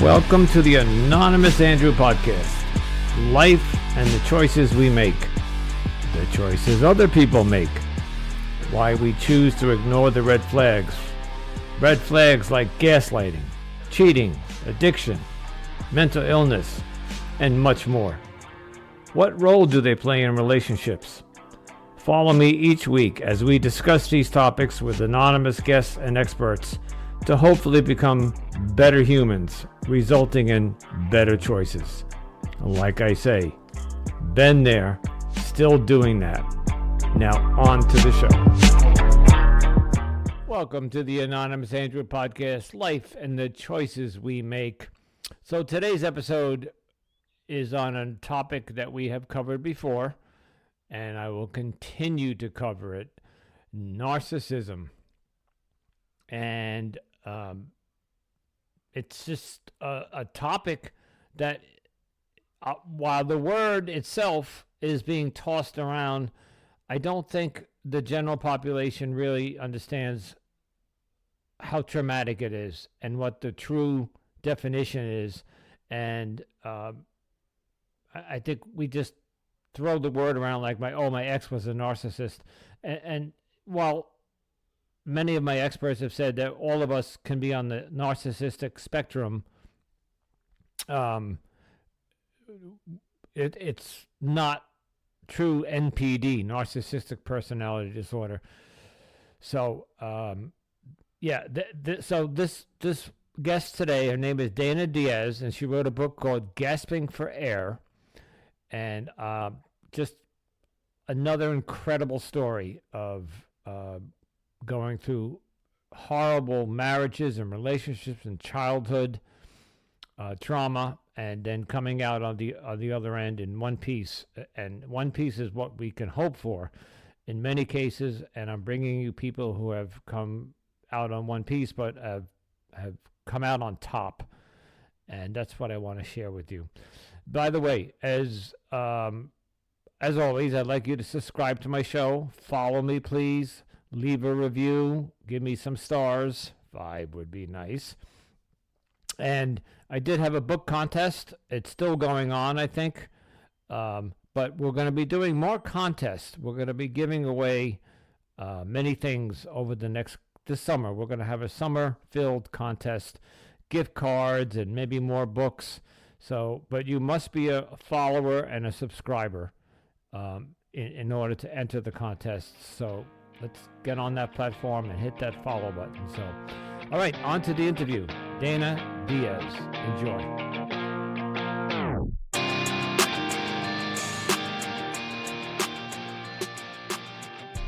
Welcome to the Anonymous Andrew podcast. Life and the choices we make. The choices other people make. Why we choose to ignore the red flags. Red flags like gaslighting, cheating, addiction, mental illness, and much more. What role do they play in relationships? Follow me each week as we discuss these topics with anonymous guests and experts to hopefully become better humans, resulting in better choices. Like I say, been there, still doing that. Now on to the show. Welcome to the Anonymous Andrew podcast, Life and the Choices We Make. So today's episode is on a topic that we have covered before, and I will continue to cover it, narcissism. And it's just a topic that, while the word itself is being tossed around, I don't think the general population really understands how traumatic it is and what the true definition is. And I think we just throw the word around like my ex was a narcissist. And while many of my experts have said that all of us can be on the narcissistic spectrum, it's not true NPD, narcissistic personality disorder. So, so this guest today, her name is Diaz, and she wrote a book called Gasping for Air, and just another incredible story of going through horrible marriages and relationships and childhood trauma, and then coming out on the other end in one piece. And one piece is what we can hope for in many cases. And I'm bringing you people who have come out on one piece, but have come out on top. And that's what I want to share with you. By the way, as always, I'd like you to subscribe to my show. Follow me, please. Leave a review. Give me some stars. 5 would be nice. And I did have a book contest. It's still going on, I think. But we're going to be doing more contests. We're going to be giving away many things over this summer. We're going to have a summer-filled contest, gift cards, and maybe more books. So, but you must be a follower and a subscriber in order to enter the contest. So let's get on that platform and hit that follow button. So, all right, on to the interview. Diaz. Enjoy.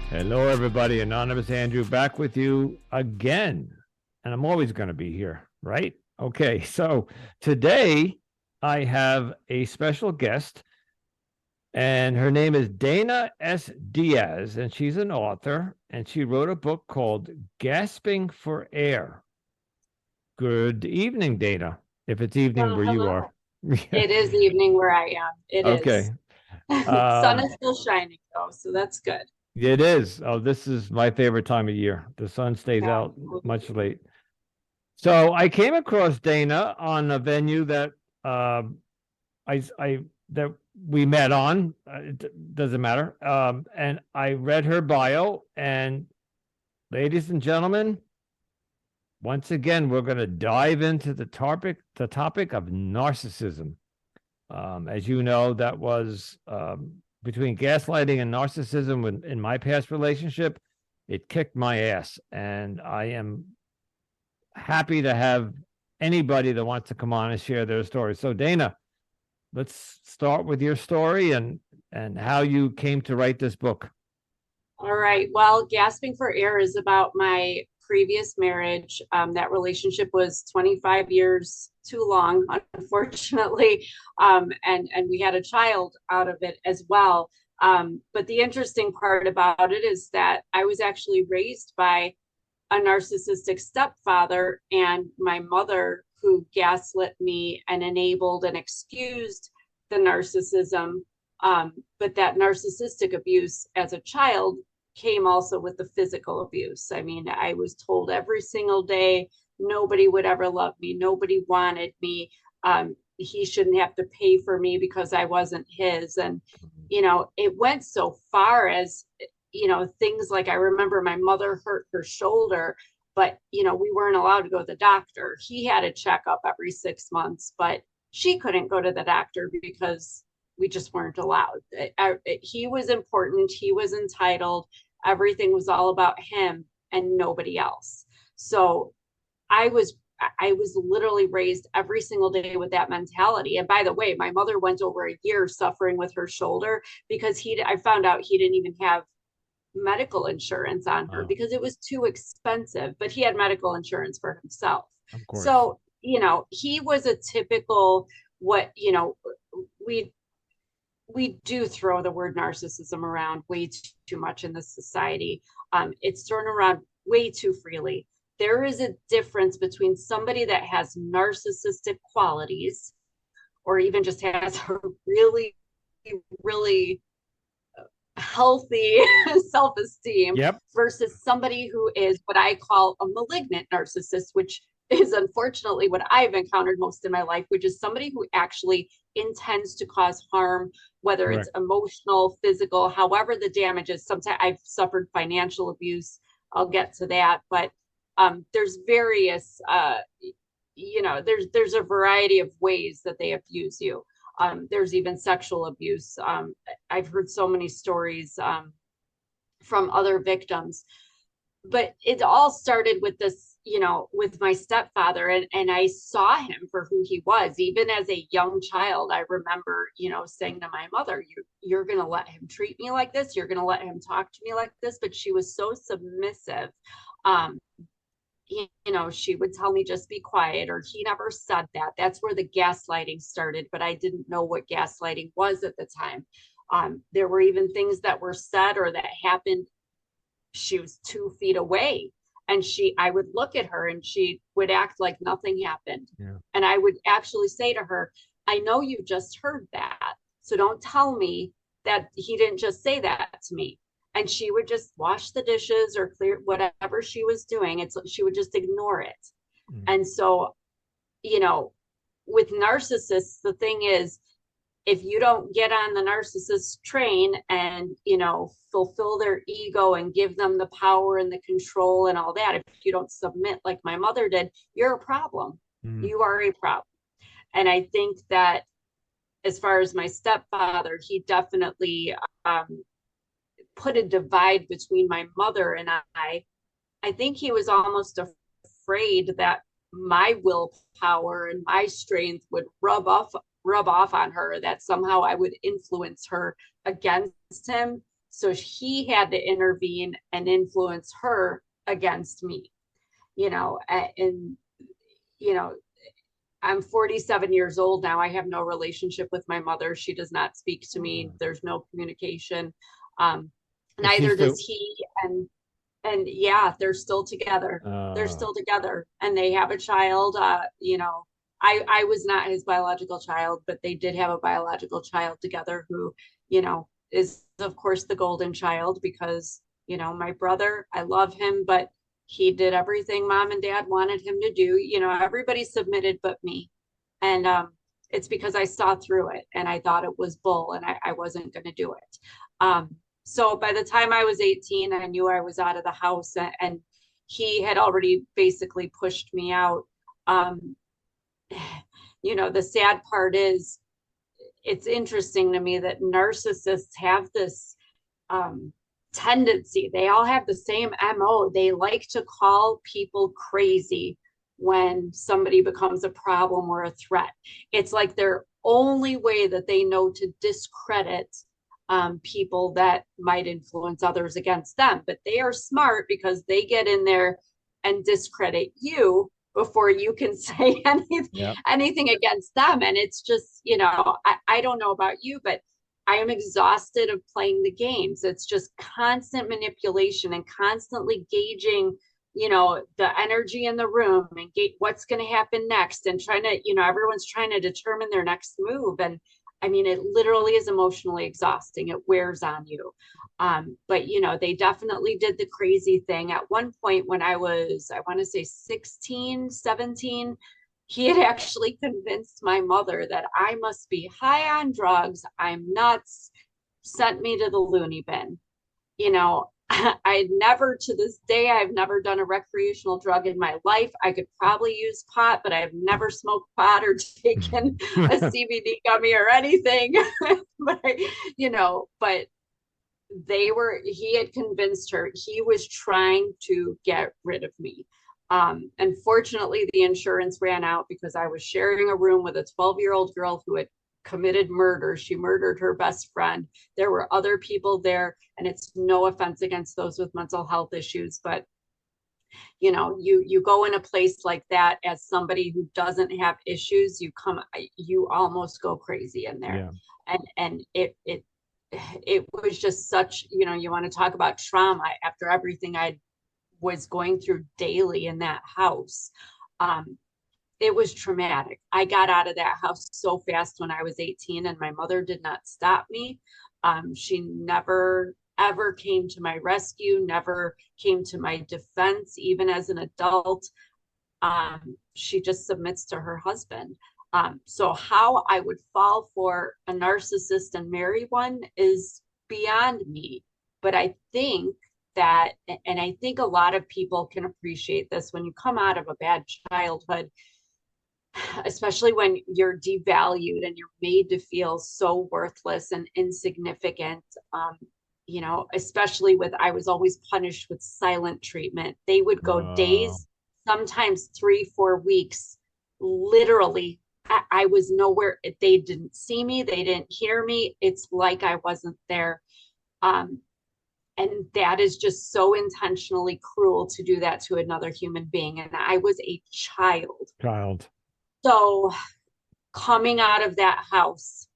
Hello, everybody. Anonymous Andrew back with you again. And I'm always going to be here, right? Okay, so today I have a special guest, and her name is Dana S. Diaz, and she's an author, and she wrote a book called Gasping for Air. Good evening, Dana, if it's evening where you are. It is evening where I am. It is. Okay. Sun is still shining, though, so that's good. It is. Oh, this is my favorite time of year. The sun stays out much late. So I came across Dana on a venue that that we met on. It doesn't matter. And I read her bio, and ladies and gentlemen, once again, we're going to dive into the topic of narcissism. As you know, that was between gaslighting and narcissism in my past relationship. It kicked my ass, and I am happy to have anybody that wants to come on and share their story. So, Dana, let's start with your story and how you came to write this book. All right. Well, Gasping for Air is about my previous marriage. That relationship was 25 years too long, unfortunately. And we had a child out of it as well. But the interesting part about it is that I was actually raised by a narcissistic stepfather and my mother, who gaslit me and enabled and excused the narcissism. But that narcissistic abuse as a child came also with the physical abuse. I mean, I was told every single day nobody would ever love me. Nobody wanted me. He shouldn't have to pay for me because I wasn't his. And, it went so far as, things like, I remember my mother hurt her shoulder, but, we weren't allowed to go to the doctor. He had a checkup every 6 months, but she couldn't go to the doctor because we just weren't allowed. He was important. He was entitled. Everything was all about him and nobody else. So I was I was literally raised every single day with that mentality. And by the way, my mother went over a year suffering with her shoulder because I found out he didn't even have medical insurance on her because it was too expensive, but he had medical insurance for himself. Of course. So, he was a typical we do throw the word narcissism around way too much in this society. It's thrown around way too freely. There is a difference between somebody that has narcissistic qualities or even just has a really, really healthy self-esteem versus somebody who is what I call a malignant narcissist, which is unfortunately what I've encountered most in my life, which is somebody who actually intends to cause harm, whether it's emotional, physical, however the damage is. Sometimes I've suffered financial abuse. I'll get to that, but there's various, there's a variety of ways that they abuse you. There's even sexual abuse. I've heard so many stories from other victims, but it all started with this, with my stepfather, and I saw him for who he was. Even as a young child, I remember, saying to my mother, you're going to let him treat me like this? You're going to let him talk to me like this? But she was so submissive. She would tell me just be quiet, or he never said that. That's where the gaslighting started, but I didn't know what gaslighting was at the time. There were even things that were said or that happened. She was 2 feet away, and I would look at her and she would act like nothing happened. Yeah. And I would actually say to her, I know you just heard that, so don't tell me that he didn't just say that to me. And she would just wash the dishes or clear whatever she was doing. She would just ignore it. Mm. And so, with narcissists, the thing is, if you don't get on the narcissist train and, fulfill their ego and give them the power and the control and all that, if you don't submit like my mother did, you're a problem. Mm. You are a problem. And I think that as far as my stepfather, he definitely, put a divide between my mother and I. I think he was almost afraid that my willpower and my strength would rub off on her, that somehow I would influence her against him. So he had to intervene and influence her against me, I'm 47 years old now. I have no relationship with my mother. She does not speak to me. There's no communication. Neither does he. And yeah, they're still together. They're still together, and they have a child. I was not his biological child, but they did have a biological child together who, is of course the golden child, because, my brother, I love him, but he did everything mom and dad wanted him to do. Everybody submitted but me. And it's because I saw through it and I thought it was bull, and I wasn't going to do it. So by the time I was 18, I knew I was out of the house, and he had already basically pushed me out. The sad part is, it's interesting to me that narcissists have this tendency. They all have the same MO. They like to call people crazy when somebody becomes a problem or a threat. It's like their only way that they know to discredit people that might influence others against them. But they are smart because they get in there and discredit you before you can say anything against them. And it's just, I don't know about you, but I am exhausted of playing the games. It's just constant manipulation and constantly gauging, the energy in the room and what's going to happen next, and trying to, everyone's trying to determine their next move. And I mean, it literally is emotionally exhausting. It wears on you. But you know, they definitely did the crazy thing. At one point when I was, I want to say 16, 17, he had actually convinced my mother that I must be high on drugs. I'm nuts, sent me to the loony bin. You know, I never, to this day, I've never done a recreational drug in my life. I could probably use pot, but I've never smoked pot or taken a CBD gummy or anything. But but he had convinced her. He was trying to get rid of me. Unfortunately, the insurance ran out because I was sharing a room with a 12-year-old girl who had committed murder. She murdered her best friend. There were other people there, and it's no offense against those with mental health issues, but you go in a place like that as somebody who doesn't have issues, you almost go crazy in there. Yeah. And it was just such, you want to talk about trauma after everything I was going through daily in that house. It was traumatic. I got out of that house so fast when I was 18, and my mother did not stop me. She never ever came to my rescue, never came to my defense, even as an adult. She just submits to her husband. So how I would fall for a narcissist and marry one is beyond me. But I think that, and I think a lot of people can appreciate this, when you come out of a bad childhood, especially when you're devalued and you're made to feel so worthless and insignificant. Especially I was always punished with silent treatment. They would go Uh, days, sometimes 3-4 weeks, literally. I was nowhere. They didn't see me. They didn't hear me. It's like I wasn't there. Um, and that is just so intentionally cruel to do that to another human being. And I was a child. child. So coming out of that house,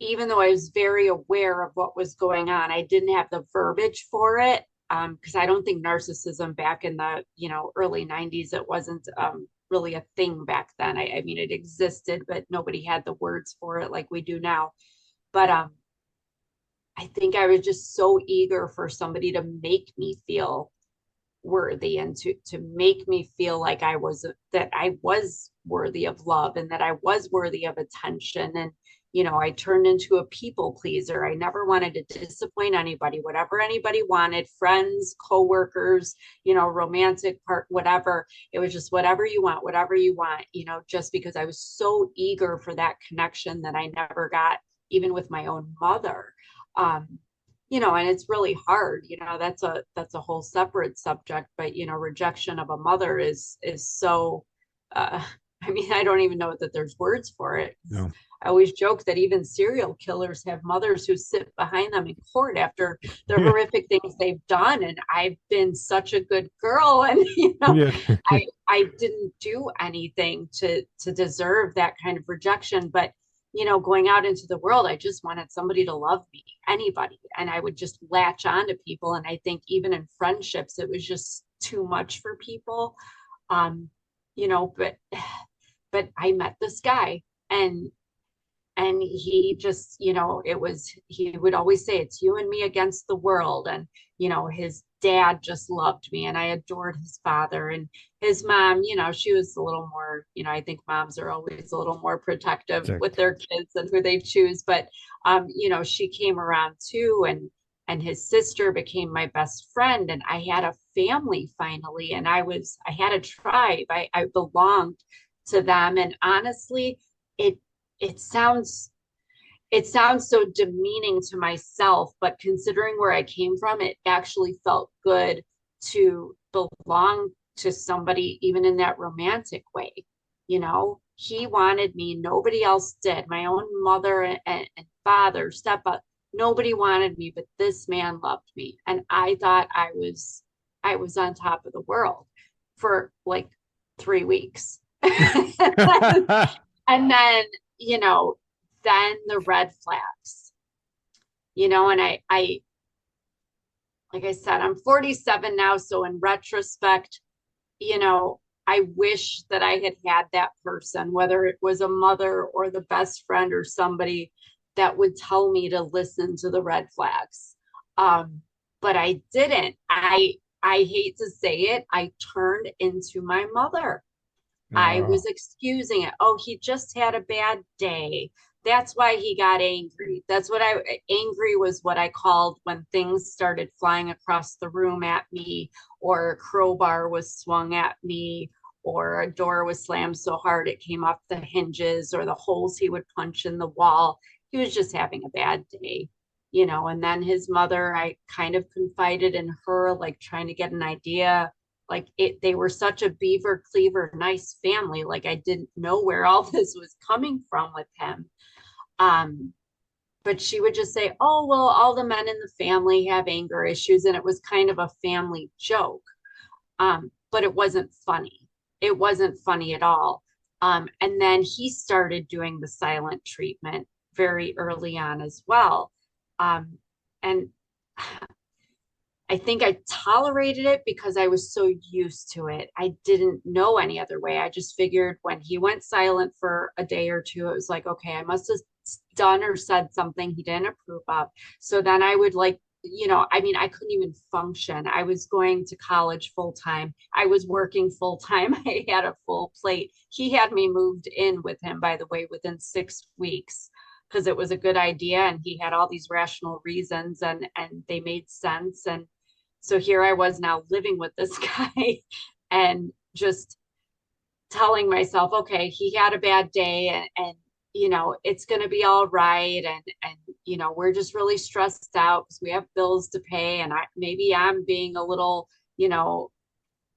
even though I was very aware of what was going on, I didn't have the verbiage for it, because I don't think narcissism back in the early 90s, it wasn't really a thing back then. I mean, it existed, but nobody had the words for it like we do now. But I think I was just so eager for somebody to make me feel worthy, and to make me feel like I was worthy of love, and that I was worthy of attention. And I turned into a people pleaser. I never wanted to disappoint anybody. Whatever anybody wanted, friends, coworkers, romantic part, whatever, it was just whatever you want, just because I was so eager for that connection that I never got, even with my own mother. And it's really hard. That's a whole separate subject. But rejection of a mother is so, I mean, I don't even know that there's words for it. No. I always joke that even serial killers have mothers who sit behind them in court after the horrific things they've done. And I've been such a good girl, and Yeah. I didn't do anything to deserve that kind of rejection. But going out into the world, I just wanted somebody to love me, anybody. And I would just latch on to people. And I think even in friendships, it was just too much for people. Um, but I met this guy, and he just, he would always say, it's you and me against the world. And his dad just loved me, and I adored his father. And his mom, she was a little more, I think moms are always a little more protective with their kids and who they choose. But she came around too, and his sister became my best friend, and I had a family finally. And I had a tribe. I belonged to them. And honestly, it it sounds so demeaning to myself, but considering where I came from, it actually felt good to belong to somebody, even in that romantic way. He wanted me, nobody else did. My own mother and father, stepfather, nobody wanted me, but this man loved me. And I thought I was on top of the world for like 3 weeks. And then, you know, then the red flags, and like I said, I'm 47 now. So in retrospect, you know, I wish that I had had that person, whether it was a mother or the best friend or somebody that would tell me to listen to the red flags. Um, but I didn't. I hate to say it, I turned into my mother. I Oh, was excusing it. Oh, he just had a bad day. That's why he got angry. Angry was what I called when things started flying across the room at me, or a crowbar was swung at me, or a door was slammed so hard it came off the hinges, or the holes he would punch in the wall. He was just having a bad day, and then his mother, I kind of confided in her, like trying to get an idea, like they were such a beaver cleaver nice family, like I didn't know where all this was coming from with him. um but she would just say, oh well, all the men in the family have anger issues, and it was kind of a family joke. But it wasn't funny at all. And then he started doing the silent treatment very early on as well. And I think I tolerated it because I was so used to it. I didn't know any other way. I just figured when he went silent for a day or two, it was like, okay, I must have done or said something he didn't approve of. So then I would, like, I mean, I couldn't even function. I was going to college full time. I was working full time. I had a full plate. He had me moved in with him, by the way, within 6 weeks, because it was a good idea and he had all these rational reasons, and they made sense. And so here I was now living with this guy and just telling myself, okay, he had a bad day, and it's going to be all right. And we're just really stressed out because we have bills to pay. And maybe I'm being a little,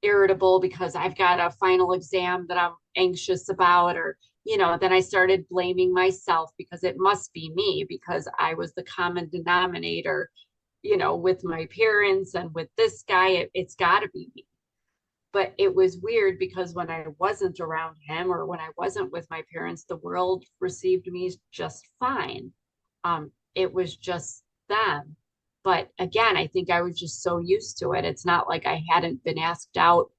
irritable because I've got a final exam that I'm anxious about, or, then I started blaming myself because it must be me because I was the common denominator, with my parents and with this guy. It's got to be me. But it was weird because when I wasn't around him or when I wasn't with my parents, the world received me just fine. It was just them. But again, I think I was just so used to it. It's not like I hadn't been asked out,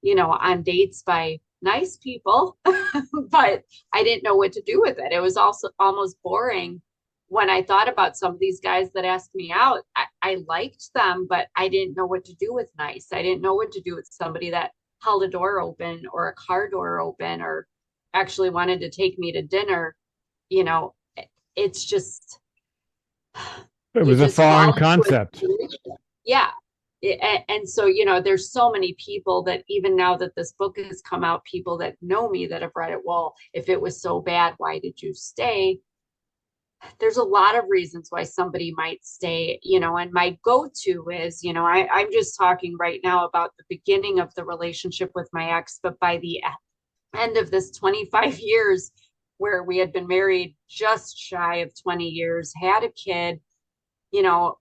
on dates by nice people, but I didn't know what to do with it. It was also almost boring when I thought about some of these guys that asked me out. I liked them, but I didn't know what to do with nice. I didn't know what to do with somebody that held a door open or a car door open or actually wanted to take me to dinner. You know, it's just, it you was a just fall foreign into a concept. situation. Yeah. And so, there's so many people that even now that this book has come out, people that know me that have read it, well, if it was so bad, why did you stay? There's a lot of reasons why somebody might stay, and my go-to is, I'm just talking right now about the beginning of the relationship with my ex, but by the end of this 25 years, where we had been married just shy of 20 years, had a kid,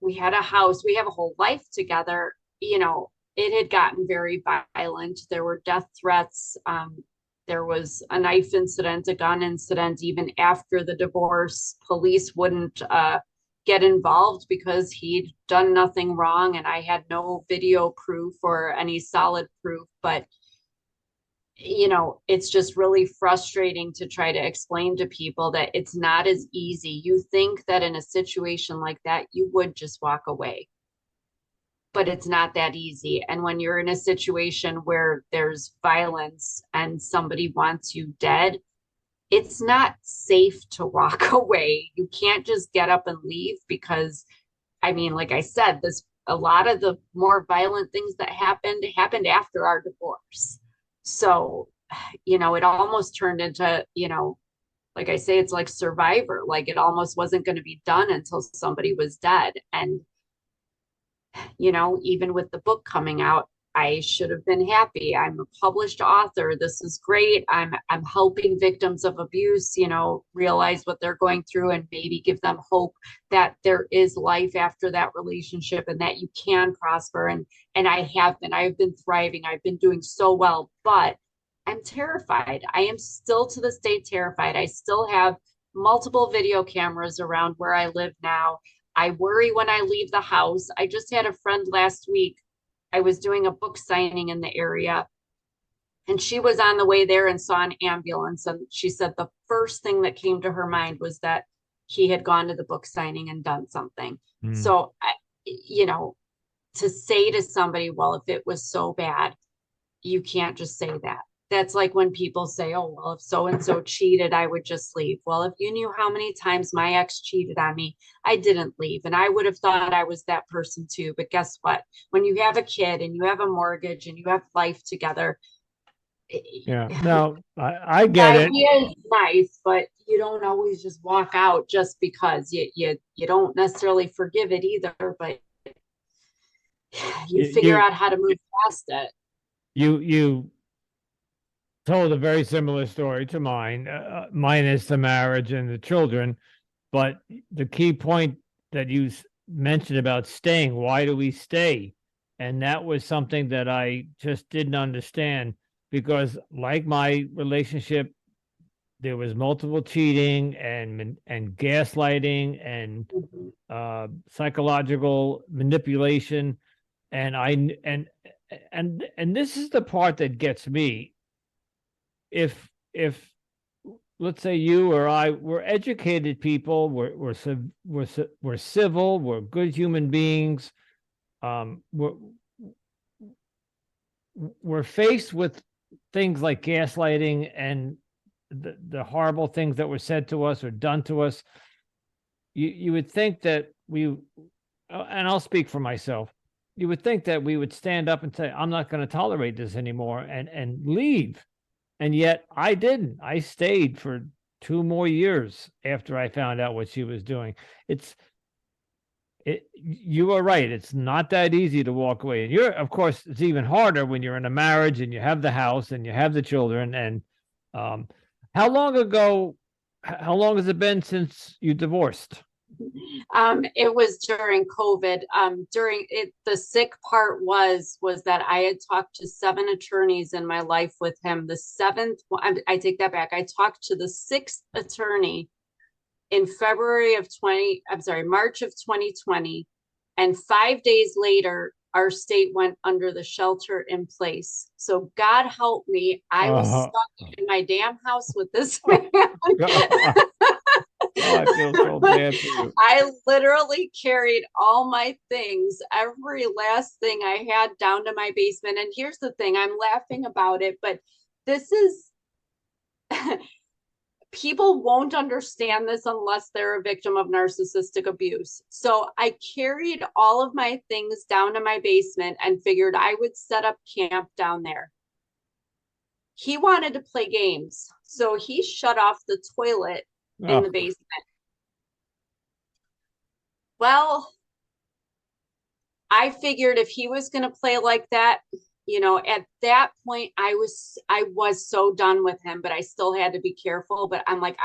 we had a house, we have a whole life together, it had gotten very violent. There were death threats. There was a knife incident, a gun incident. Even after the divorce, police wouldn't get involved because he'd done nothing wrong, and I had no video proof or any solid proof. But it's just really frustrating to try to explain to people that it's not as easy. You think that in a situation like that, you would just walk away, but it's not that easy. And when you're in a situation where there's violence and somebody wants you dead, it's not safe to walk away. You can't just get up and leave because, I mean, like I said, a lot of the more violent things that happened after our divorce. So, it almost turned into, like I say, it's like Survivor. Like it almost wasn't going to be done until somebody was dead. And even with the book coming out, I should have been happy. I'm a published author. This is great. I'm helping victims of abuse, realize what they're going through and maybe give them hope that there is life after that relationship and that you can prosper. And I've been thriving. I've been doing so well, but I'm terrified. I am still to this day terrified. I still have multiple video cameras around where I live now. I worry when I leave the house. I just had a friend last week. I was doing a book signing in the area, And she was on the way there and saw an ambulance. And she said the first thing that came to her mind was that he had gone to the book signing and done something. Mm. So, you know, to say to somebody, well, if it was so bad, you can't just say that. That's like when people say, oh, well, if so and so cheated, I would just leave. Well, if you knew how many times my ex cheated on me, I didn't leave. And I would have thought I was that person too. But guess what? When you have a kid and you have a mortgage and you have life together, Yeah. No, I the get it. idea is nice, but you don't always just walk out just because you don't necessarily forgive it either, but you You figure you out how to move past it. you told a very similar story to mine, minus the marriage and the children. But the key point that you mentioned about staying, why do we stay? And that was something that I just didn't understand because, like my relationship, there was multiple cheating and gaslighting and Mhm. psychological manipulation, and and this is the part that gets me. If let's say you or I, we're educated people, we're civil, we're good human beings. Um, we're we're faced with things like gaslighting and the horrible things that were said to us or done to us. You would think that and I'll speak for myself. You would think that we would stand up and say, "I'm not going to tolerate this anymore," and leave. And yet I didn't. I stayed for 2 more years after I found out what she was doing. It's you are right. It's not that easy to walk away. And of course, it's even harder when you're in a marriage and you have the house and you have the children. And um, how long ago, how long has it been since you divorced? It was during COVID. During it, the sick part was that I had talked to 7 attorneys in my life with him. The seventh, I take that back. I talked to the sixth attorney in March of 2020. And 5 days later, our state went under the shelter in place. So God help me, I was Uh, stuck in my damn house with this man. Oh, I feel so bad for you. I literally carried all my things, every last thing I had down to my basement. And here's the thing, I'm laughing about it, but this is people won't understand this unless they're a victim of narcissistic abuse. So I carried all of my things down to my basement and figured I would set up camp down there. He wanted to play games, so he shut off the toilet in the Oh, basement. Well, I figured if he was going to play like that, at that point I was so done with him, but I still had to be careful. But I'm like,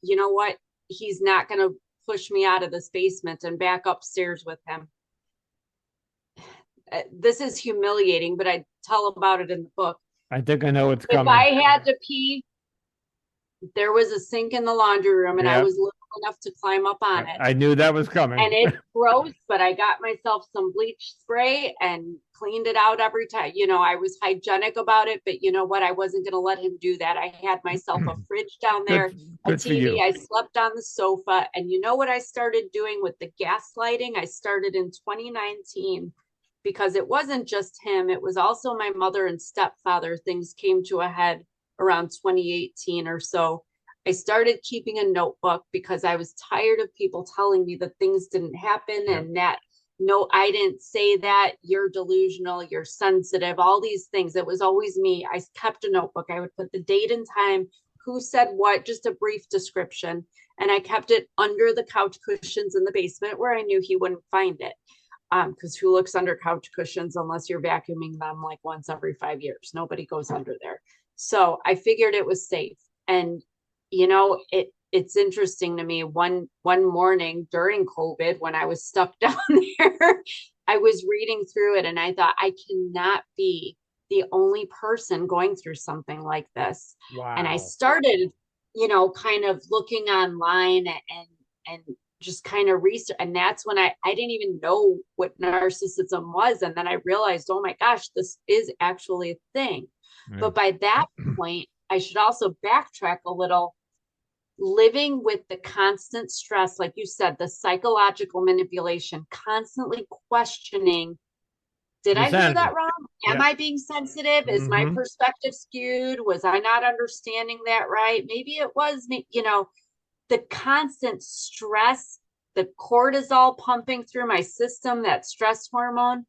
you know what? He's not going to push me out of this basement and back upstairs with him. This is humiliating, but I tell about it in the book. I think I know what's If coming. I had to pee, there was a sink in the laundry room, and I Yeah, was little enough to climb up on it. I knew that was coming. And it's gross, but I got myself some bleach spray and cleaned it out every time. I was hygienic about it, but you know what? I wasn't going to let him do that. I had myself a fridge down there, a Good for TV. you. I slept on the sofa. And you know what I started doing with the gaslighting? I started in 2019 because it wasn't just him. It was also my mother and stepfather. Things came to a head around 2018 or so. I started keeping a notebook because I was tired of people telling me that things didn't happen Yeah. and that, no, I didn't say that, you're delusional, you're sensitive, all these things. It was always me. I kept a notebook. I would put the date and time, who said what, just a brief description. And I kept it under the couch cushions in the basement where I knew he wouldn't find it. Because who looks under couch cushions unless you're vacuuming them like once every 5 years? Nobody goes under there. So I figured it was safe. And it's interesting to me. One morning during COVID, when I was stuck down there, I was reading through it and I thought, I cannot be the only person going through something like this. And I Wow. started, kind of looking online and just kind of research. And that's when I didn't even know what narcissism was. And then I realized, oh my gosh, this is actually a thing. Yeah. But by that point, I should also backtrack a little. Living with the constant stress, like you said, the psychological manipulation, constantly questioning, did I hear Insanity. that wrong? Am Yeah. I being sensitive? Is my Mm-hmm. perspective skewed? Was I not understanding that right? Maybe it was me, the constant stress, the cortisol pumping through my system, that stress hormone.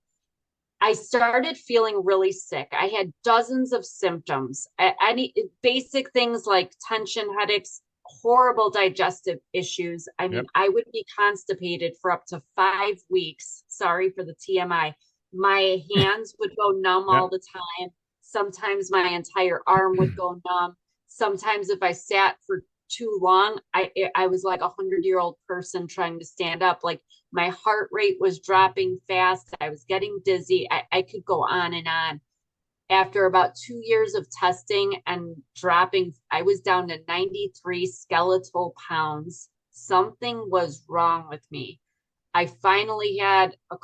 I started feeling really sick. I had dozens of symptoms. I need basic things like tension headaches, horrible digestive issues. I mean, Yep. I would be constipated for up to 5 weeks. Sorry for the TMI. My hands would go numb all Yep. the time. Sometimes my entire arm would go numb. Sometimes if I sat for too long, I was like 100-year-old person trying to stand up. Like my heart rate was dropping fast. I was getting dizzy. I could go on and on. After about 2 years of testing and dropping, I was down to 93 skeletal pounds. Something was wrong with me. I finally had a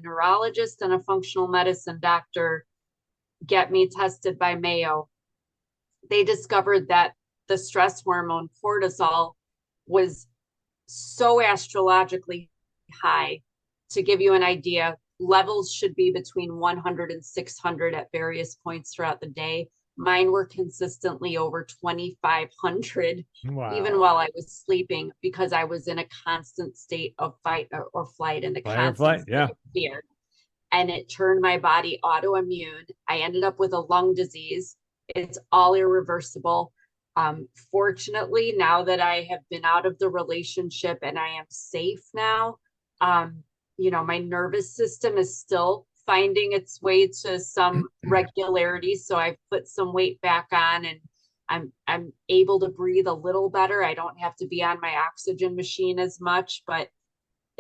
neurologist and a functional medicine doctor get me tested by Mayo. They discovered that the stress hormone cortisol was so astrologically high. To give you an idea, levels should be between 100 and 600 at various points throughout the day. Mine were consistently over 2,500, even Wow. while I was sleeping, because I was in a constant state of fight or flight and a Fight or constant flight. state Yeah. of fear. And it turned my body autoimmune. I ended up with a lung disease. It's all irreversible. Fortunately, now that I have been out of the relationship and I am safe now, my nervous system is still finding its way to some regularity. So I've put some weight back on and I'm able to breathe a little better. I don't have to be on my oxygen machine as much, but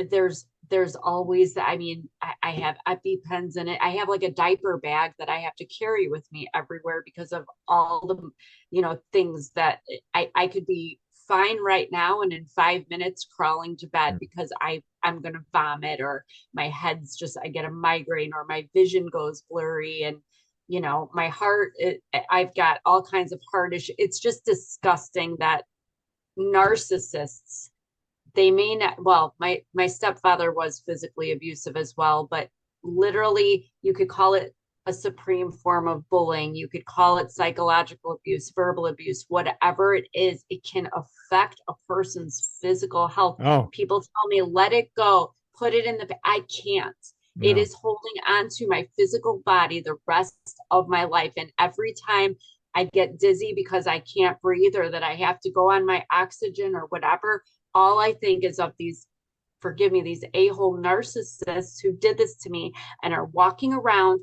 there's always that. I mean, I have EpiPens in it. I have like a diaper bag that I have to carry with me everywhere because of all the, things that I could be fine right now and in 5 minutes crawling to bed because I'm going to vomit or my head's just, I get a migraine or my vision goes blurry and, my heart, I've got all kinds of heart issues. It's just disgusting that narcissists, they may not, well, my stepfather was physically abusive as well, but literally you could call it a supreme form of bullying, you could call it psychological abuse, verbal abuse, whatever it is, it can affect a person's physical health. Oh, People tell me let it go, put it in the, I can't. It no. is holding on to my physical body the rest of my life, and every time I get dizzy because I can't breathe or that I have to go on my oxygen or whatever, all I think is of these, forgive me, these a-hole narcissists who did this to me and are walking around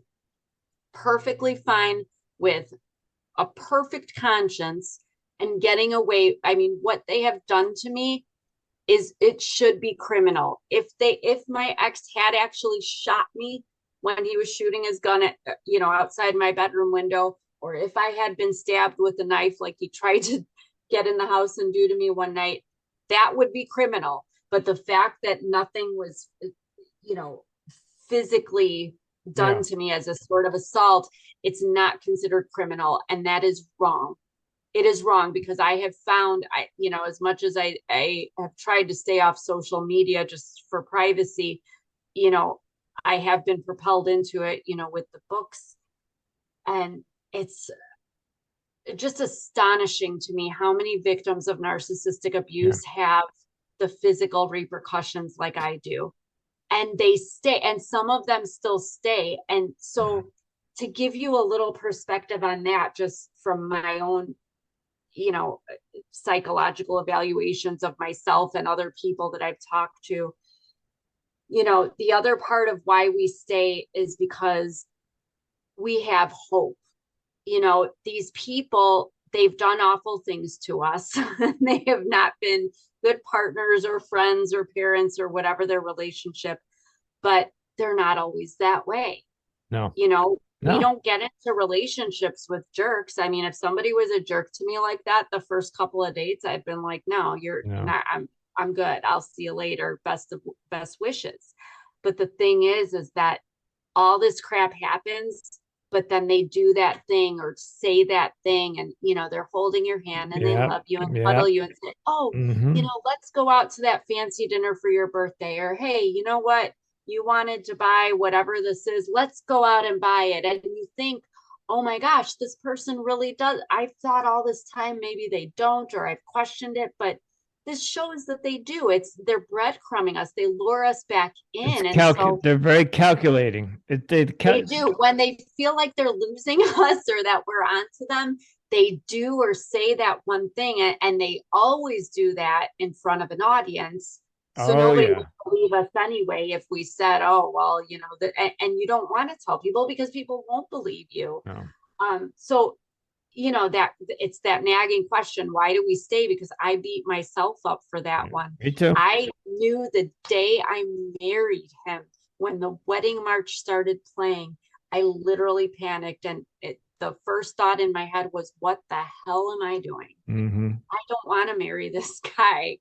perfectly fine with a perfect conscience and getting away. I mean, what they have done to me is, it should be criminal. If my ex had actually shot me when he was shooting his gun at, outside my bedroom window, or if I had been stabbed with a knife like he tried to get in the house and do to me one night, that would be criminal. But the fact that nothing was, you know, physically done Yeah. to me as a sort of assault, it's not considered criminal. And that is wrong. It is wrong because I have found, as much as I have tried to stay off social media just for privacy, you know, I have been propelled into it, with the books. And it's just astonishing to me how many victims of narcissistic Yeah. abuse have the physical repercussions like I do. And they stay, and some of them still stay. And so, to give you a little perspective on that, just from my own, psychological evaluations of myself and other people that I've talked to, the other part of why we stay is because we have hope. These people, they've done awful things to us. They have not been good partners or friends or parents or whatever their relationship, but they're not always that way. No. We No. don't get into relationships with jerks. I mean, if somebody was a jerk to me like that, the first couple of dates, I'd been like, no, you're No. not, I'm good. I'll see you later. Best wishes. But the thing is that all this crap happens but then they do that thing or say that thing, and they're holding your hand and they Yep. love you and cuddle Yep. you and say, oh, Mm-hmm. let's go out to that fancy dinner for your birthday, or hey, you know what, you wanted to buy whatever this is, let's go out and buy it. And you think, oh my gosh, this person really does. I've thought all this time maybe they don't, or I've questioned it, but this shows that they do. They're breadcrumbing us. They lure us back It's in. And so they're very calculating. they do. When they feel like they're losing us or that we're onto them, they do or say that one thing. And they always do that in front of an audience. So Oh nobody yeah. would believe us anyway if we said, oh, well, and you don't want to tell people because people won't believe you. No. So that it's that nagging question, why do we stay? Because I beat myself up for that Yeah. one. Me too. I knew the day I married him, when the wedding march started playing, I literally panicked, and the first thought in my head was, what the hell am I doing? Mm-hmm. I don't want to marry this guy.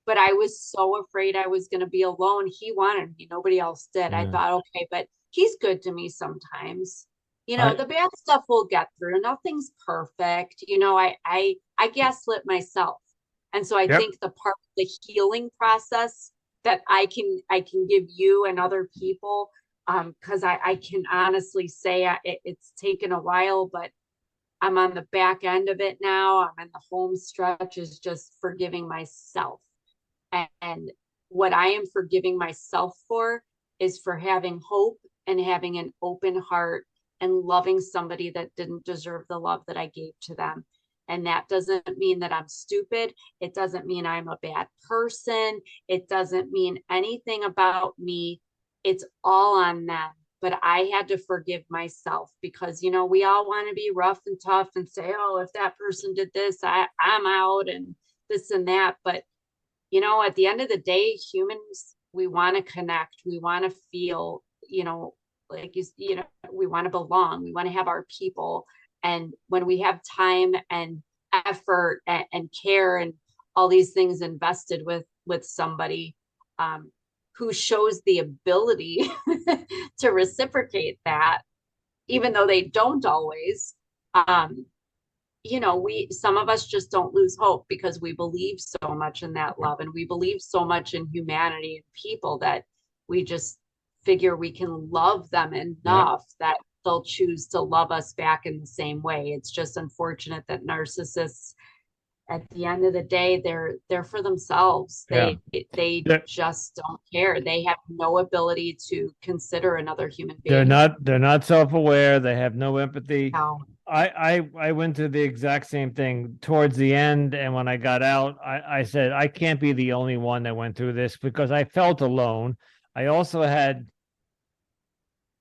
But I was so afraid I was going to be alone. He wanted me, nobody else did. I Yeah. thought, okay, but he's good to me sometimes. I The bad stuff we'll get through. Nothing's perfect. I gaslit myself. And so I Yep. think the part of the healing process that I can give you and other people, because I can honestly say it's taken a while, but I'm on the back end of it now. I'm in the home stretch, is just forgiving myself. And what I am forgiving myself for is for having hope and having an open heart and loving somebody that didn't deserve the love that I gave to them. And that doesn't mean that I'm stupid. It doesn't mean I'm a bad person. It doesn't mean anything about me. It's all on them. But I had to forgive myself because, we all want to be rough and tough and say, oh, if that person did this, I'm out and this and that. But at the end of the day, humans, we want to connect. We want to feel, like we want to belong. We want to have our people. And when we have time and effort and care and all these things invested with somebody, who shows the ability to reciprocate that, even though they don't always, um, some of us just don't lose hope because we believe so much in that love, and we believe so much in humanity and people that we just figure we can love them Yep. enough that they'll choose to love us back in the same way. It's just unfortunate that narcissists, at the end of the day, they're for themselves. Yeah. They They're, just don't care. They have no ability to consider another human being. they're not self-aware. They have no empathy. No. I went through the exact same thing towards the end, and when I got out, I said I can't be the only one that went through this because I felt alone. I also had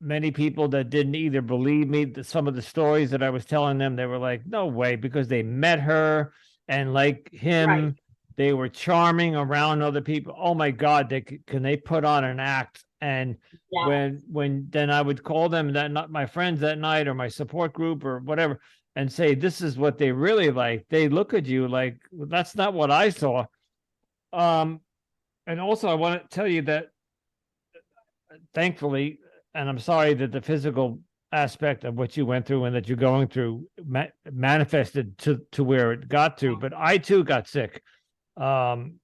many people that didn't either believe me. Some of the stories that I was telling them, they were like, "No way," because they met her and like Right. him, they were charming around other people. Oh my God, can they put on an act? And Yeah. when then I would call them that not my friends that night or my support group or whatever and say this is what they really like. They look at you like well, that's not what I saw. Um, and also I want to tell you that thankfully, and I'm sorry that the physical aspect of what you went through and that you're going through manifested to where it got to, but I too got sick. Um,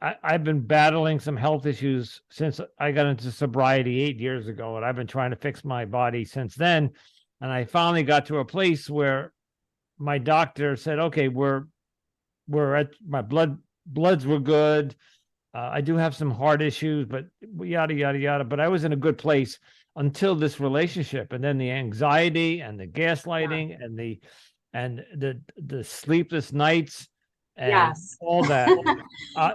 I've been battling some health issues since I got into sobriety 8 years ago, and I've been trying to fix my body since then. And I finally got to a place where my doctor said, "Okay, we're at my bloods were good. I do have some heart issues, but yada yada yada. But I was in a good place until this relationship, and then the anxiety and the Yeah. gaslighting and the sleepless nights and Yes. all that.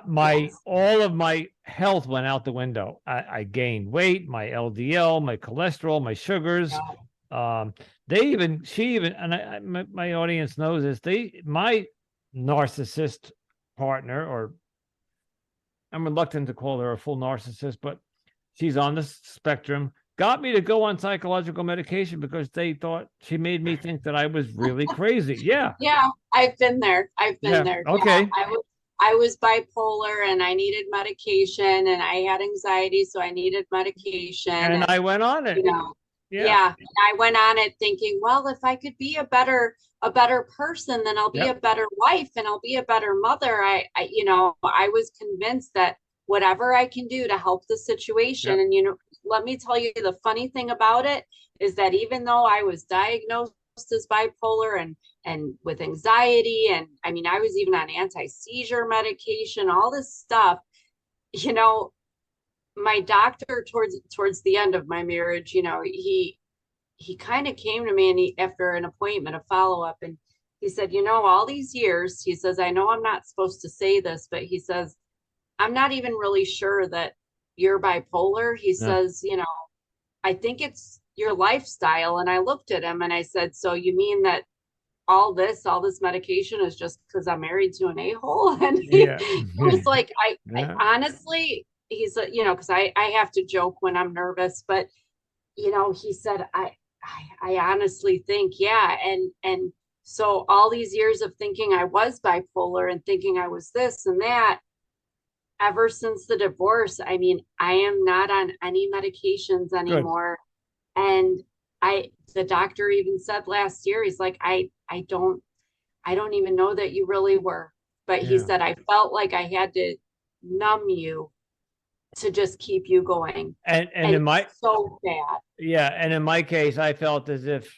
My Yes. all of my health went out the window. I gained weight, my LDL, my cholesterol, my sugars. Yeah. Um, she even, and my audience knows this. My narcissist partner, or I'm reluctant to call her a full narcissist, but she's on the spectrum, got me to go on psychological medication because they thought she made me think that I was really crazy. Yeah. Yeah, I've been there. I've been Yeah. there. Yeah, Okay. I was bipolar and I needed medication, and I had anxiety, so I needed medication, And and I went on you it. know, Yeah. Yeah. And I went on it thinking, well, if I could be a better person, then I'll be a Yep. better wife and I'll be a better mother. I was convinced that whatever I can do to help the situation. Yep. And, let me tell you, the funny thing about it is that even though I was diagnosed as bipolar and with anxiety, and I mean, I was even on anti-seizure medication, all this stuff, you know, my doctor towards the end of my marriage, he kind of came to me and after an appointment, a follow-up, and he said, all these years, he says, I know I'm not supposed to say this, but he says, I'm not even really sure that you're bipolar. He No. says, I think it's your lifestyle. And I looked at him and I said, so you mean that all this medication is just because I'm married to an a-hole? And he Yeah. was like, I Yeah. honestly, he's, because I have to joke when I'm nervous, but he said, I honestly think, yeah. And so all these years of thinking I was bipolar and thinking I was this and that, ever since the divorce, I mean, I am not on any medications Good. anymore. And the doctor even said last year, he's like, I don't even know that you really were. But he Yeah. said, I felt like I had to numb you to just keep you going. And And in my it's so bad. Yeah, and in my case, I felt as if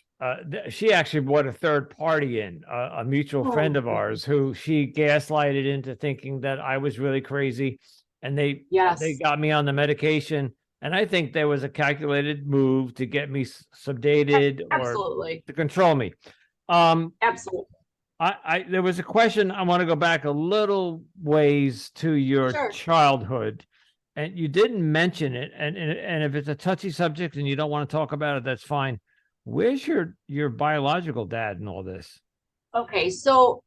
she actually brought a third party in, a mutual friend of Oh, ours, who she gaslighted into thinking that I was really crazy, and they yes, got me on the medication. And I think there was a calculated move to get me sedated or absolutely. to control me. Um, Absolutely. I there was a question. I want to go back a little ways to your Sure. childhood, and you didn't mention it. And if it's a touchy subject and you don't want to talk about it, that's fine. Where's your biological dad in all this? Okay. So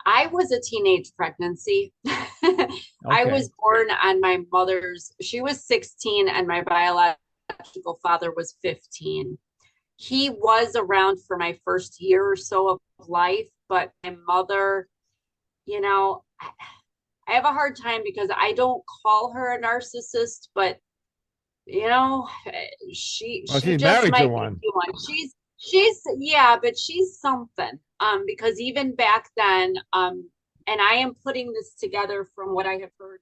I was a teenage pregnancy. I Okay, was born on my mother's, she was 16 and my biological father was 15. He was around for my first year or so of life, but my mother, you know, I have a hard time because I don't call her a narcissist, but you know, she well, she she's just married to might be one. one. She's yeah, but she's something. Because even back then, and I am putting this together from what I have heard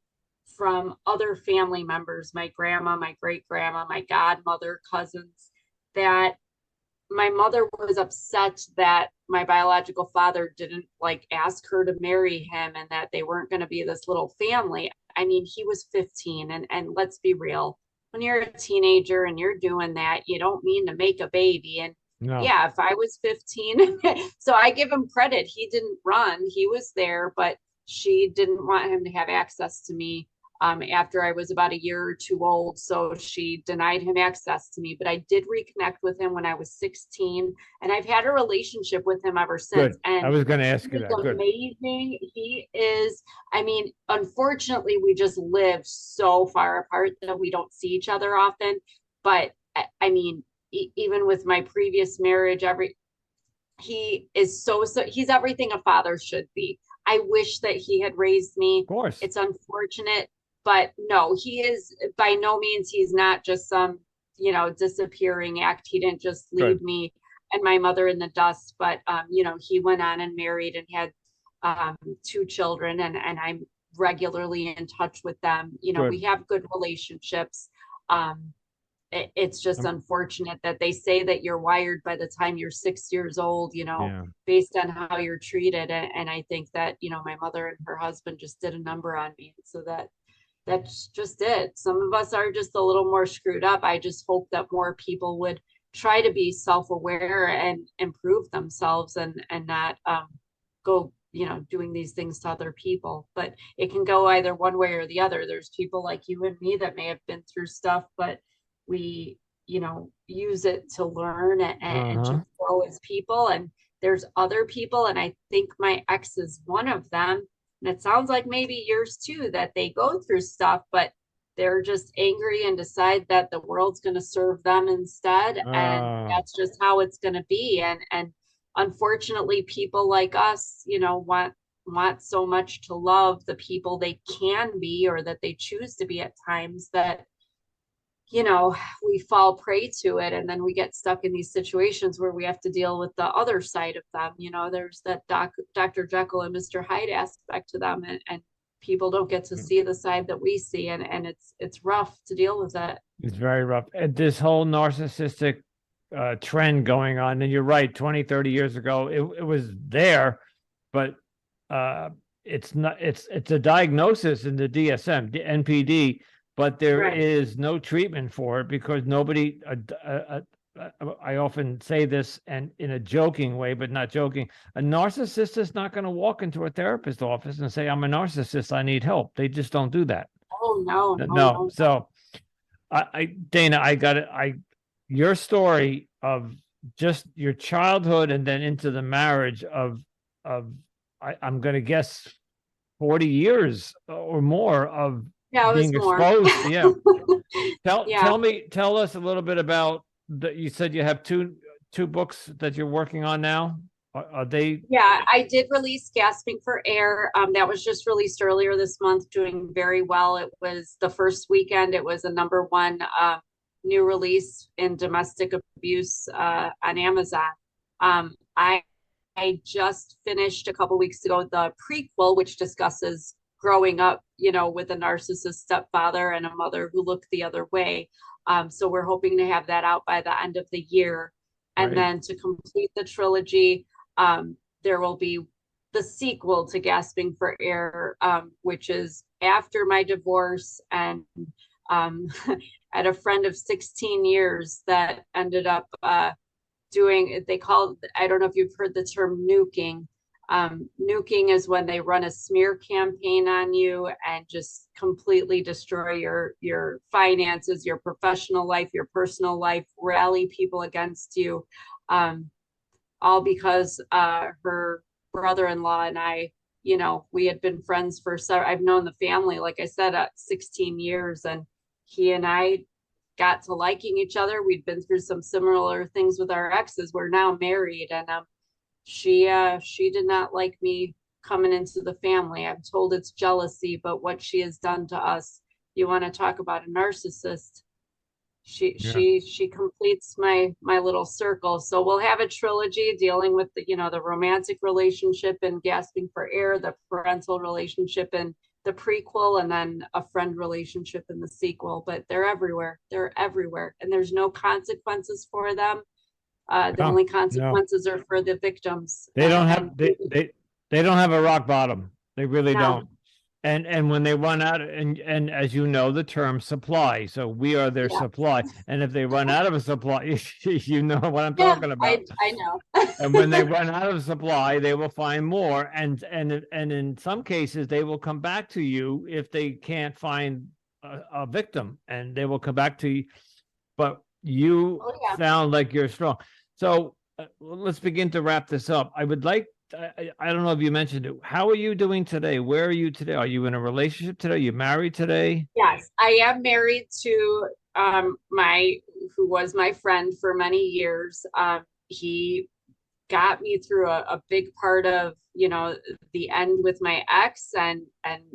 from other family members, my grandma, my great grandma, my godmother, cousins, that my mother was upset that my biological father didn't like ask her to marry him and that they weren't going to be this little family. I mean, he was 15 and let's be real. When you're a teenager and you're doing that, you don't mean to make a baby. And No, yeah, if I was 15, so I give him credit. He didn't run, he was there, but she didn't want him to have access to me after I was about a year or two old. So she denied him access to me. But I did reconnect with him when I was 16. And I've had a relationship with him ever since. good. I And was going to he ask you is that. Good. amazing. He is, I mean, unfortunately, we just live so far apart that we don't see each other often. But I mean, even with my previous marriage, he is so he's everything a father should be. I wish that he had raised me. Of course. It's unfortunate, but no, he is by no means, he's not just some, disappearing act. He didn't just leave Good. me and my mother in the dust, but he went on and married and had two children, and I'm regularly in touch with them. We Good. have good relationships. Um, it's just Um, unfortunate that they say that you're wired by the time you're 6 years old, yeah. based on how you're treated. And I think that, my mother and her husband just did a number on me. So that's just it. Some of us are just a little more screwed up. I just hope that more people would try to be self-aware and improve themselves and not go, doing these things to other people. But it can go either one way or the other. There's people like you and me that may have been through stuff, but we use it to learn and to Uh-huh. grow as people. And there's other people, and I think my ex is one of them, and it sounds like maybe yours too, that they go through stuff but they're just angry and decide that the world's going to serve them instead, and Uh, that's just how it's going to be. And unfortunately, people like us, want so much to love the people they can be or that they choose to be at times, that we fall prey to it, and then we get stuck in these situations where we have to deal with the other side of them. There's that Dr. Jekyll and Mr. Hyde aspect to them, and people don't get to see the side that we see, and it's rough to deal with that. It's very rough. And this whole narcissistic trend going on, and you're right, 20, 30 years ago, it was there, but it's not, it's a diagnosis in the DSM, the NPD, but there Right. is no treatment for it because nobody, I often say this and in a joking way, but not joking. A narcissist is not going to walk into a therapist office and say, I'm a narcissist, I need help. They just don't do that. Oh, no, no, No. no. So Dana, I got it. Your story of just your childhood and then into the marriage of I'm going to guess 40 years or more of Yeah, it was being more. exposed. Yeah. Yeah. Tell us a little bit about that. You said you have two books that you're working on now. Are they Yeah, I did release Gasping for Air. That was just released earlier this month, doing very well. It was the first weekend. It was a number one new release in domestic abuse on Amazon. I just finished a couple weeks ago the prequel, which discusses growing up, with a narcissist stepfather and a mother who looked the other way. So we're hoping to have that out by the end of the year. And right? then to complete the trilogy, there will be the sequel to Gasping for Air, which is after my divorce, and um, at a friend of 16 years that ended up doing, they call, I don't know if you've heard the term nuking. Nuking is when they run a smear campaign on you and just completely destroy your finances, your professional life, your personal life, rally people against you. Um, all because her brother-in-law and I, we had been friends for I've known the family, like I said, 16 years, and he and I got to liking each other. We'd been through some similar things with our exes. We're now married, and she did not like me coming into the family. I'm told it's jealousy, but what she has done to us, you want to talk about a narcissist? she Yeah. she she completes my little circle. So we'll have a trilogy dealing with the romantic relationship and Gasping for Air, the parental relationship and the prequel, and then a friend relationship in the sequel. But they're everywhere, and there's no consequences for them. The No, only no. consequences are for the victims. They don't And have they don't have a rock bottom. They really no. don't. And when they run out, and as you know, the term supply. So we are their Yeah. supply. And if they run out of a supply, you know what I'm Yeah, talking I about. I know. And when they run out of supply, they will find more. And in some cases, they will come back to you if they can't find a victim, and they will come back to you. But you Oh yeah. sound like you're strong. So let's begin to wrap this up. I would like, I don't know if you mentioned it. How are you doing today? Where are you today? Are you in a relationship today? Are you married today? Yes, I am married to my who was my friend for many years. He got me through a big part of the end with my ex, and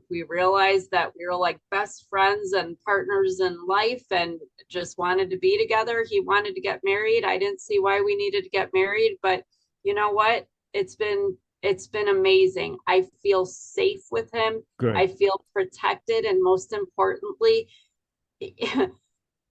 we realized that we were like best friends and partners in life, and just wanted to be together. He wanted to get married. I didn't see why we needed to get married, but you know what, it's been amazing. I feel safe with him. I Good. feel protected, and most importantly,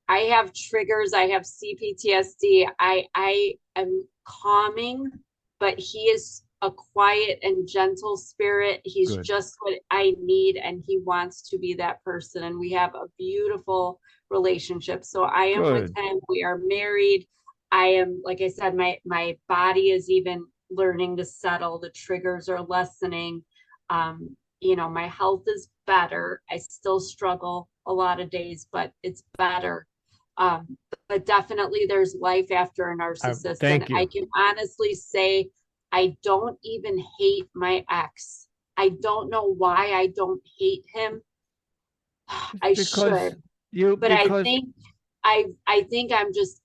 I have triggers. I have CPTSD. I am calming, but he is a quiet and gentle spirit. He's Good. just what I need, and he wants to be that person. And we have a beautiful relationship. So I am with Good. him. We are married. I am, like I said, my body is even learning to settle. The triggers are lessening. My health is better. I still struggle a lot of days, but it's better. um, but definitely there's life after a narcissist. And Thank I you. can honestly say I don't even hate my ex. I don't know why I don't hate him. I Because should, you, but I because think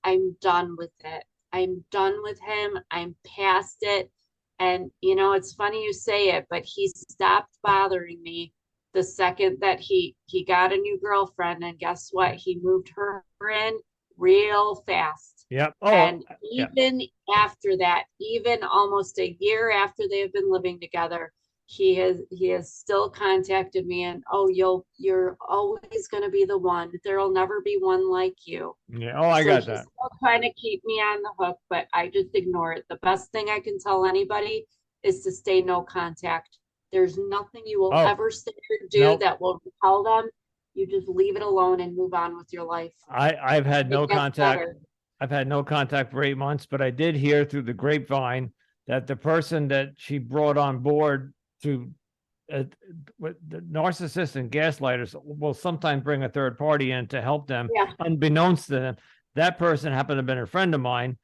I'm done with it. I'm done with him. I'm past it. And it's funny you say it, but he stopped bothering me the second that he got a new girlfriend, and guess what? He moved her in real fast. Yep. Oh, And yeah. even after that, even almost a year after they have been living together, he has still contacted me, and oh, you're always going to be the one. There'll never be one like you. Yeah. Oh, I So got he's that. still trying to keep me on the hook, but I just ignore it. The best thing I can tell anybody is to stay no contact. There's nothing you will Oh, ever say or do nope. that will repel them. You just leave it alone and move on with your life. I've had It no gets contact. better. I've had no contact for 8 months, but I did hear through the grapevine that the person that she brought on board to the narcissists and gaslighters will sometimes bring a third party in to help them, Yeah. unbeknownst to them. That person happened to have been a friend of mine.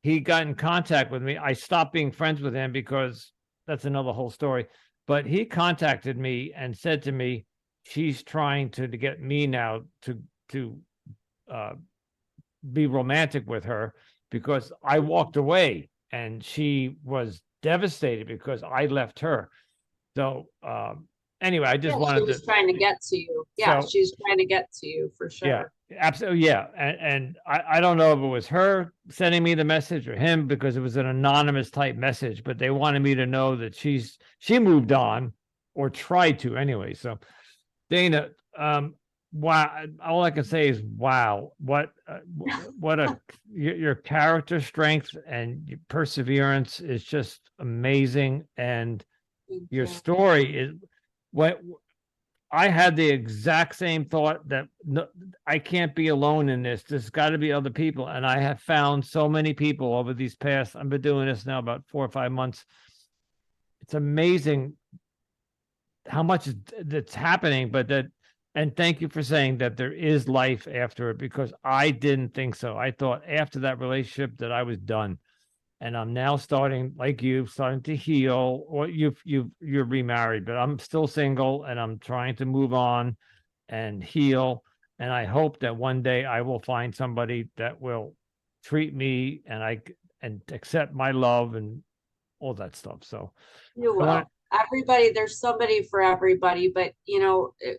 He got in contact with me. I stopped being friends with him because that's another whole story. But he contacted me and said to me, she's trying to get me now to uh, be romantic with her because I walked away and she was devastated because I left her. So anyway, I just Yeah, she wanted to. was trying to get to you. Yeah, So she's trying to get to you for yeah, sure. absolutely, yeah, and I don't know if it was her sending me the message or him because it was an anonymous type message, but they wanted me to know that she moved on or tried to anyway. So Dana, wow, all I can say is wow, what a your character strength and your perseverance is just amazing, and Thank your you. story is what I had the exact same thought that no, I can't be alone in this. There's got to be other people. And I have found so many people over these past, I've been doing this now about 4 or 5 months. It's amazing how much that's happening, but that, and thank you for saying that there is life after it because I didn't think so. I thought after that relationship that I was done. And I'm now starting, like you, starting to heal. Or you're remarried, but I'm still single, and I'm trying to move on and heal. And I hope that one day I will find somebody that will treat me and accept my love and all that stuff. So You I want will. Everybody, there's somebody for everybody, but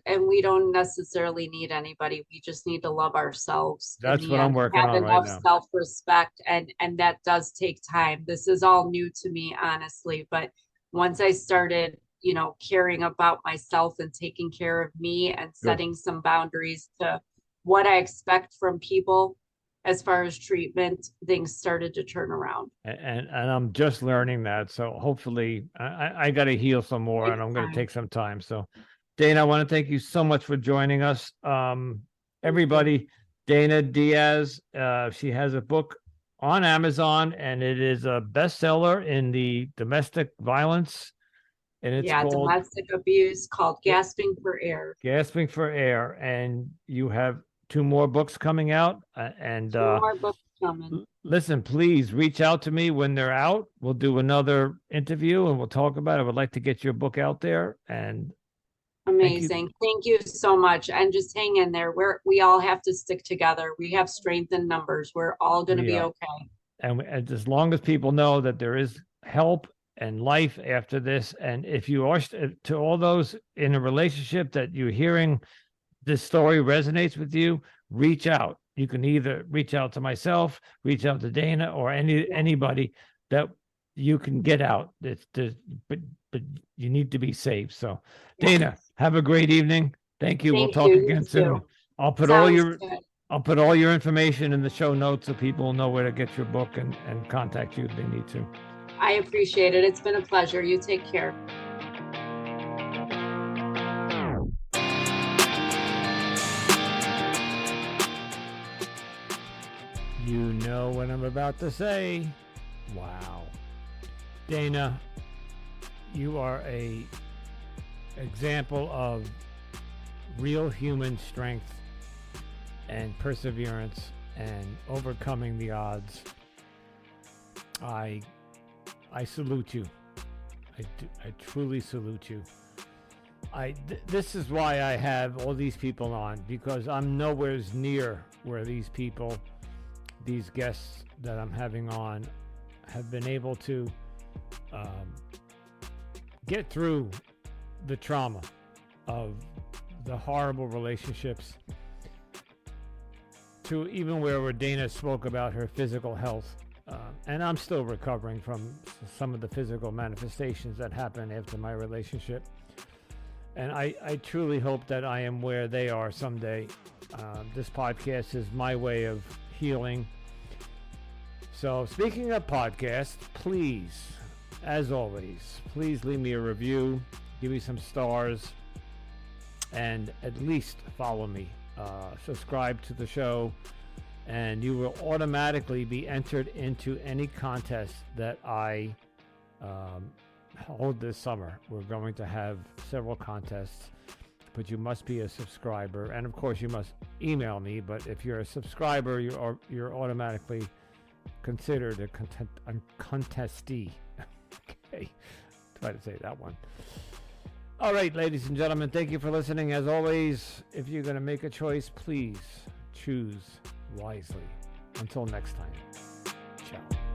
and we don't necessarily need anybody. We just need to love ourselves in that's the what I'm end, working have on right enough now. self-respect, and that does take time. This is all new to me, honestly, but once I started, caring about myself and taking care of me and Good. setting some boundaries to what I expect from people as far as treatment, things started to turn around. And I'm just learning that. So hopefully I got to heal some more, and Takes I'm going to time. take some time. So Dana, I want to thank you so much for joining us. Thank you. Everybody, Dana Diaz, she has a book on Amazon, and it is a bestseller in the domestic violence, and it's Yeah, called domestic abuse called Gasping for Air. Gasping for Air. And you have two more books coming out, and Two more books coming. listen, please reach out to me when they're out. We'll do another interview and we'll talk about it. I would like to get your book out there. And thank you. Amazing. Thank you so much. And just hang in there. We all have to stick together. We have strength in numbers. We're all going to We be are. okay. And as long as people know that there is help and life after this, and if you are to all those in a relationship that you're hearing this story resonates with you, reach out. You can either reach out to myself, reach out to Dana, or anybody that you can get out. But you need to be safe. So, Dana, Yes. have a great evening. Thank you. We'll Thank talk you. You again soon. too. I'll put all Sounds your good. I'll put all your information in the show notes so people will know where to get your book and contact you if they need to. I appreciate it. It's been a pleasure. You take care. You know what I'm about to say. Wow. Dana, you are a example of real human strength and perseverance and overcoming the odds. I salute you. I truly salute you. This is why I have all these people on, because I'm nowhere near where these guests that I'm having on have been able to get through the trauma of the horrible relationships to even where Dana spoke about her physical health. And I'm still recovering from some of the physical manifestations that happened after my relationship. And I truly hope that I am where they are someday. This podcast is my way of healing. So speaking of podcasts, please, as always, please leave me a review, give me some stars, and at least follow me. Subscribe to the show, and you will automatically be entered into any contest that I hold this summer. We're going to have several contests, but you must be a subscriber, and of course you must email me. But if you're a subscriber, you're automatically considered a contestee. Okay, try to say that one. All right, ladies and gentlemen, thank you for listening. As always, if you're going to make a choice, please choose wisely. Until next time, ciao.